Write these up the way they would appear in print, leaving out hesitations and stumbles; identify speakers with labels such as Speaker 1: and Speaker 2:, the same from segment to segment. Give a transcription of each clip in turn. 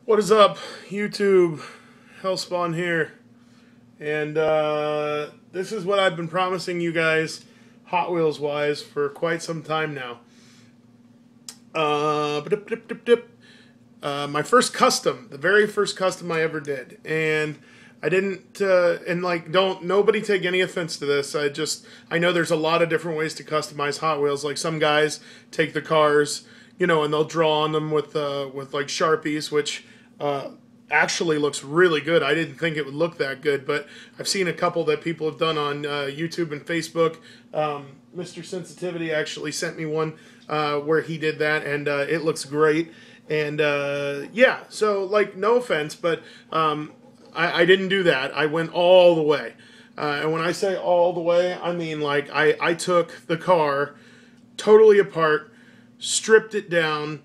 Speaker 1: What is up, YouTube? Hellspawn here, and this is what I've been promising you guys, Hot Wheels wise, for quite some time now. My first custom, the very first custom I ever did, and I didn't, nobody take any offense to this. I know there's a lot of different ways to customize Hot Wheels. Like some guys take the cars, and they'll draw on them with like Sharpies, which actually looks really good. I didn't think it would look that good, but I've seen a couple that people have done on YouTube and Facebook. Mr. Sensitivity actually sent me one where he did that, and it looks great. And yeah, so like, no offense, but I didn't do that. I went all the way. And when I say all the way, I mean like I took the car totally apart, stripped it down,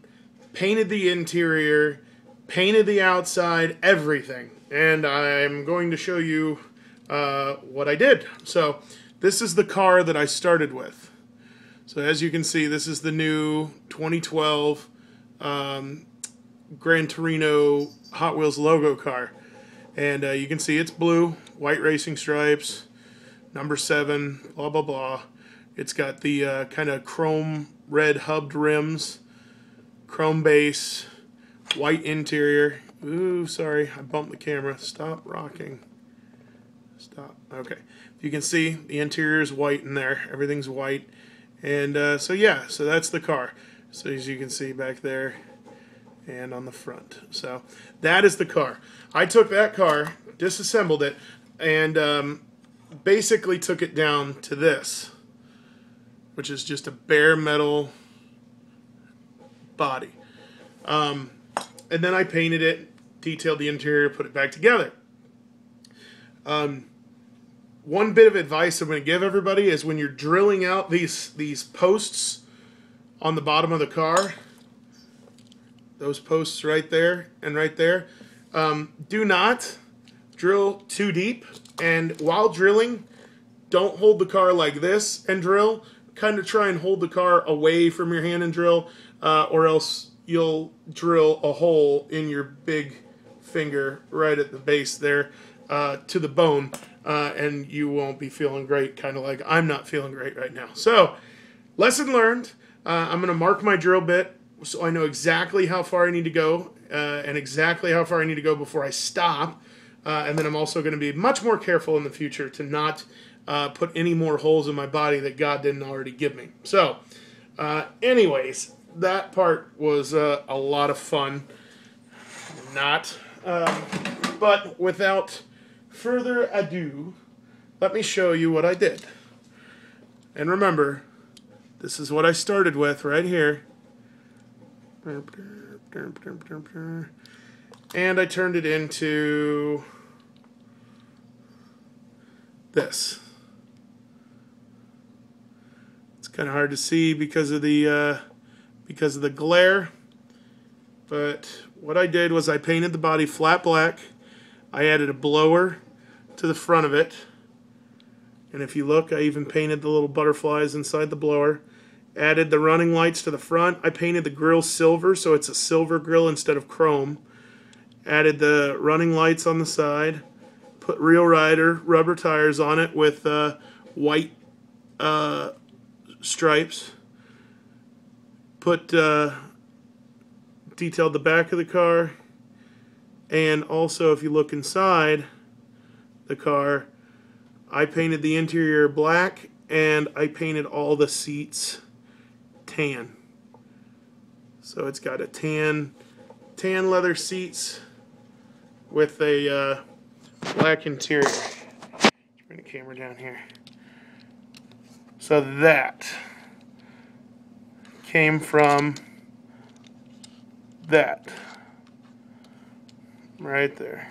Speaker 1: painted the interior, painted the outside, everything. And I'm going to show you what I did. So this is the car that I started with. So as you can see, this is the new 2012 Gran Torino Hot Wheels logo car. And you can see it's blue, white racing stripes, number 7, blah, blah, blah. It's got the kind of chrome red hubbed rims, chrome base, white interior. Ooh, sorry, I bumped the camera. Stop rocking. Stop. Okay. You can see the interior is white in there. Everything's white. And so yeah, so that's the car. So as you can see back there and on the front. So that is the car. I took that car, disassembled it, and basically took it down to this, which is just a bare metal body. And then I painted it, detailed the interior, put it back together. One bit of advice I'm going to give everybody is when you're drilling out these posts on the bottom of the car, those posts right there and right there, do not drill too deep. And while drilling, don't hold the car like this and drill. Kind of try and hold the car away from your hand and drill, or else you'll drill a hole in your big finger right at the base there to the bone, and you won't be feeling great, kind of like I'm not feeling great right now. So, lesson learned. I'm going to mark my drill bit so I know exactly how far I need to go and exactly how far I need to go before I stop. And then I'm also going to be much more careful in the future to not put any more holes in my body that God didn't already give me. So, anyways, that part was a lot of fun. But without further ado, let me show you what I did. And remember, this is what I started with right here. And I turned it into this. It's kind of hard to see because of the glare, but what I did was I painted the body flat black. I added a blower to the front of it, and if you look, I even painted the little butterflies inside the blower. Added the running lights to the front. I painted the grille silver, so it's a silver grille instead of chrome. Added the running lights on the side. Put Real Rider rubber tires on it with white stripes. Detailed the back of the car, and also if you look inside the car, I painted the interior black and I painted all the seats tan. So it's got a tan leather seats with a black interior. Let's bring the camera down here. So that came from that right there.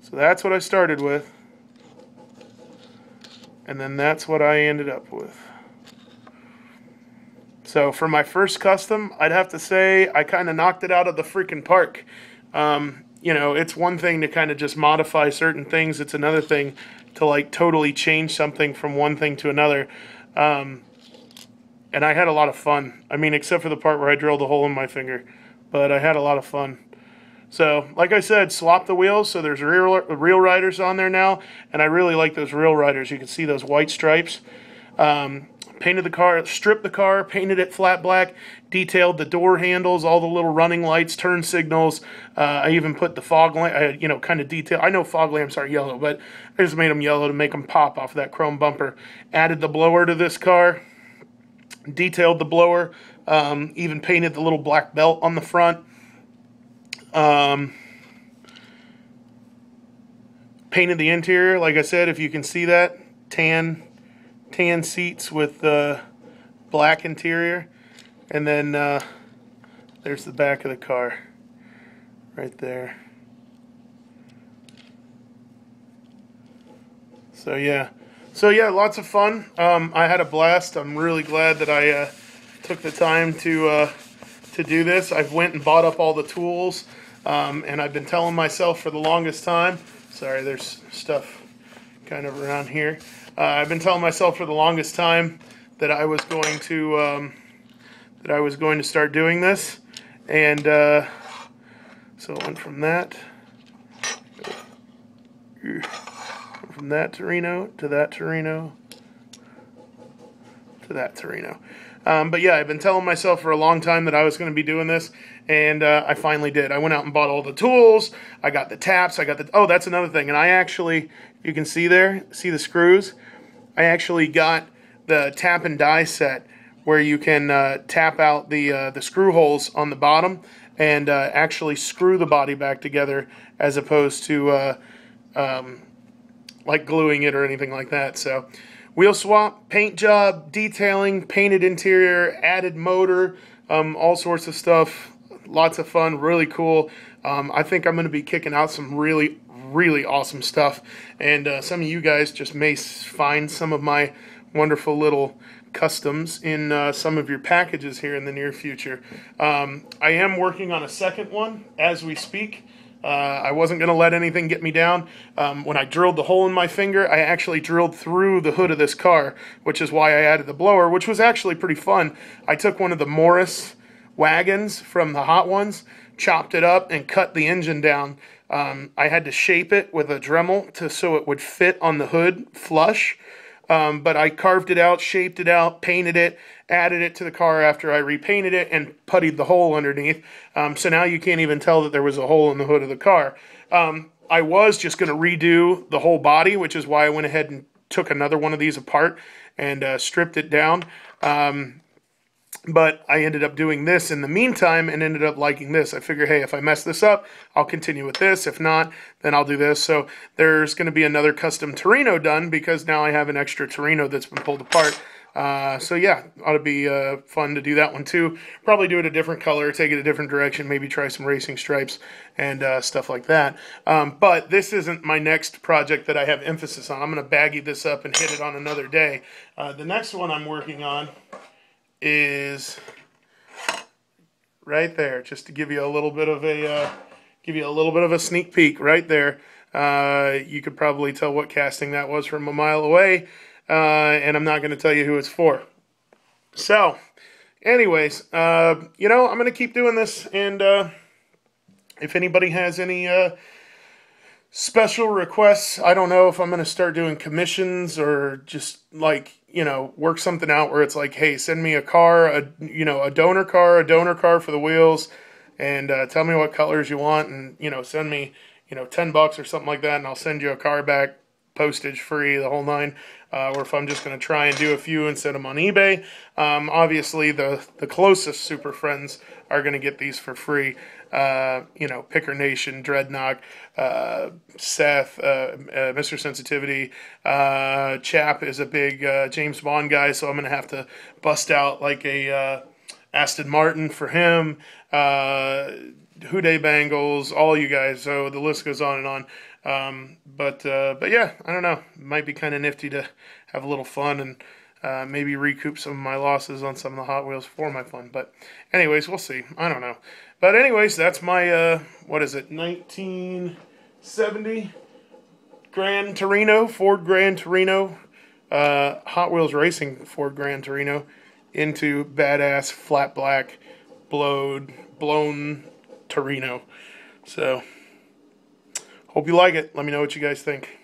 Speaker 1: So that's what I started with, and then that's what I ended up with. So for my first custom, I'd have to say I kind of knocked it out of the freaking park. It's one thing to kind of just modify certain things. It's another thing to like totally change something from one thing to another. And I had a lot of fun. I mean, except for the part where I drilled a hole in my finger. But I had a lot of fun. So, like I said, swap the wheels. So there's real riders on there now, and I really like those real riders. You can see those white stripes. Painted the car, stripped the car, painted it flat black, detailed the door handles, all the little running lights, turn signals. I even put the fog lamp, kind of detail. I know fog lamps are yellow, but I just made them yellow to make them pop off of that chrome bumper. Added the blower to this car, detailed the blower, even painted the little black belt on the front. Painted the interior, like I said, if you can see that, tan seats with black interior. And then there's the back of the car right there. So yeah, lots of fun. I had a blast. I'm really glad that I took the time to do this. I've went and bought up all the tools, and I've been telling myself for the longest time. Sorry, there's stuff kind of around here. I've been telling myself for the longest time that I was going to start doing this, and so it went from that Torino to that Torino to that Torino. But yeah, I've been telling myself for a long time that I was going to be doing this, and I finally did. I went out and bought all the tools. I got the taps. Oh, that's another thing. And I actually, you can see there, see the screws? I actually got the tap and die set where you can tap out the screw holes on the bottom and actually screw the body back together as opposed to like gluing it or anything like that. So wheel swap, paint job, detailing, painted interior, added motor, all sorts of stuff. Lots of fun, really cool. I think I'm going to be kicking out some really awesome stuff. And some of you guys just may find some of my wonderful little customs in some of your packages here in the near future. I am working on a second one as we speak. I wasn't going to let anything get me down. When I drilled the hole in my finger, I actually drilled through the hood of this car, which is why I added the blower, which was actually pretty fun. I took one of the Morris wagons from the Hot Ones, chopped it up, and cut the engine down. I had to shape it with a Dremel so it would fit on the hood flush. But I carved it out, shaped it out, painted it, added it to the car after I repainted it, and puttied the hole underneath. So now you can't even tell that there was a hole in the hood of the car. I was just going to redo the whole body, which is why I went ahead and took another one of these apart and stripped it down. But I ended up doing this in the meantime and ended up liking this. I figure, hey, if I mess this up, I'll continue with this. If not, then I'll do this. So there's going to be another custom Torino done because now I have an extra Torino that's been pulled apart. So yeah, ought to be fun to do that one too. Probably do it a different color, take it a different direction, maybe try some racing stripes and stuff like that. But this isn't my next project that I have emphasis on. I'm going to baggy this up and hit it on another day. The next one I'm working on is right there, just to give you a little bit of a sneak peek right there. You could probably tell what casting that was from a mile away, and I'm not going to tell you who it's for. So, anyways, I'm going to keep doing this, and if anybody has any special requests, I don't know if I'm going to start doing commissions or just like, work something out where it's like, hey, send me a car, a donor car for the wheels, and tell me what colors you want, and, send me, $10 or something like that, and I'll send you a car back, postage free, the whole nine. Or if I'm just going to try and do a few and set them on eBay. Obviously, the closest super friends are going to get these for free. Picker Nation, Dreadnought, Seth, Mr. Sensitivity. Chap is a big James Bond guy, so I'm going to have to bust out like a Aston Martin for him. Houday Bangles, all you guys. So the list goes on and on. But yeah, I don't know. It might be kind of nifty to have a little fun and maybe recoup some of my losses on some of the Hot Wheels for my fun. But anyways, we'll see. I don't know. But anyways, that's my, 1970 Grand Torino, Ford Grand Torino, Hot Wheels Racing Ford Grand Torino into badass flat black blown Torino. So, hope you like it. Let me know what you guys think.